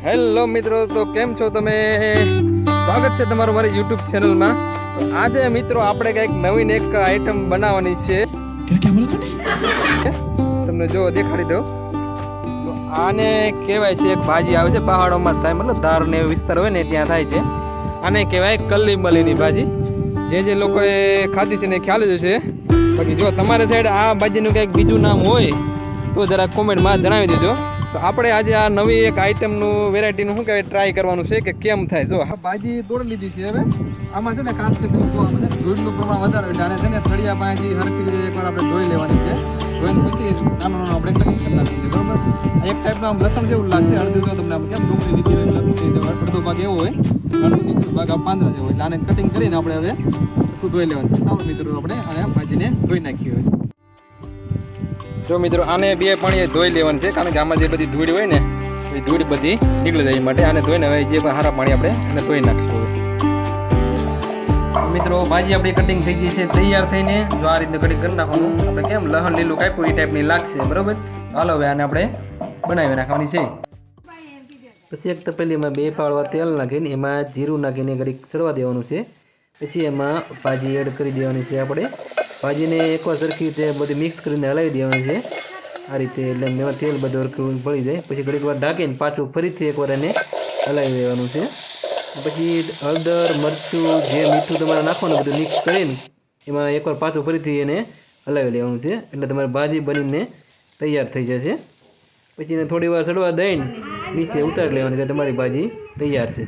Hello મિત્રો, તો કેમ છો તમે? સ્વાગત છે તમારું મારી YouTube ચેનલમાં. આજે મિત્રો આપણે કંઈક નવીન એક આઈટમ બનાવવાની છે. તમને જો દેખાડી દો. તો આને કહેવાય છે, એક ભાજી આવે છે પહાડોમાં થાય, મતલબ ધાર ને વિસ્તાર હોય ને ત્યાં થાય છે. આને કહેવાય કલ્લી મલીની ભાજી. જે લોકોએ ખાધી છે ને ખ્યાલ જ હશે. બાકી જો તમારી સાઈડ આ ભાજીનું કંઈક બીજું નામ હોય તો જરા કોમેન્ટમાં જણાવી દેજો. તો આપણે આજે આ નવી એક આઈટમનું વેરાયટીનું શું કહેવાય ટ્રાય કરવાનું છે કે કેમ થાય. જો આ ભાજી તોડી લીધી છે. હવે આમાં છે ને ખાસ કરીને ધૂળનું પ્રમાણ વધારે હોય અને છે ને થળિયા પાસેથી હરખી રીતે એકવાર આપણે ધોઈ લેવાની છે. ધોઈને પછી નાનું આપણે કટિંગ કરી નાખવું છે, બરાબર. એક ટાઈપનું આમ લસણ જેવું લાગશે. અડધું જો તમને આમ કેમ ડુંગળી લીધી હોય, અડધો ભાગ એવો હોય, અડધો નીચો ભાગ આ પાંદડા જેવો હોય. એટલે આને કટિંગ કરીને આપણે હવે ધોઈ લેવાનું છે. ચાલો મિત્રો, આપણે આને ભાજીને ધોઈ નાખીએ. હોય જો મિત્રો, આને બે પાણીએ ધોઈ લેવાનું છે, કારણ કે આમાં જે બધી ધૂળ હોય ને એ ધૂળ બધી નીકળી જાય માટે આને ધોઈને હવે જે સારા પાણી આપણે એને ધોઈ નાખીશું. મિત્રો, ભાજી આપણી કટિંગ થઈ ગઈ છે, તૈયાર થઈને. જો આ રીતે કટિંગ કરી નાખવાનું. આપણે કેમ લહણ લીલું કાપ્યું એ ટાઈપની લાગશે, બરાબર. હાલો હવે આને આપણે બનાવી નાખવાની છે. પછી એક તપેલીમાં 2 પાવડા તેલ નાખીને એમાં જીરું નાખીને ઘડીક ચડવા દેવાનું છે. પછી એમાં ભાજી એડ કરી દેવાની છે. આપણે ભાજીને એકવાર સરખી રીતે બધી મિક્સ કરીને હલાવી દેવાની છે આ રીતે, એટલે એમાં તેલ બધું હરખું ભળી જાય. પછી ઘડીક વાર ઢાંકીને પાછું ફરીથી એકવાર એને હલાવી દેવાનું છે. પછી હળદર, મરચું, જે મીઠું તમારે નાખવાનું બધું મિક્સ કરીને એમાં એકવાર પાછું ફરીથી એને હલાવી લેવાનું છે, એટલે તમારી ભાજી બનીને તૈયાર થઈ જશે. પછી એને થોડી વાર ચડવા દઈને નીચે ઉતારી લેવાની એટલે તમારી ભાજી તૈયાર છે.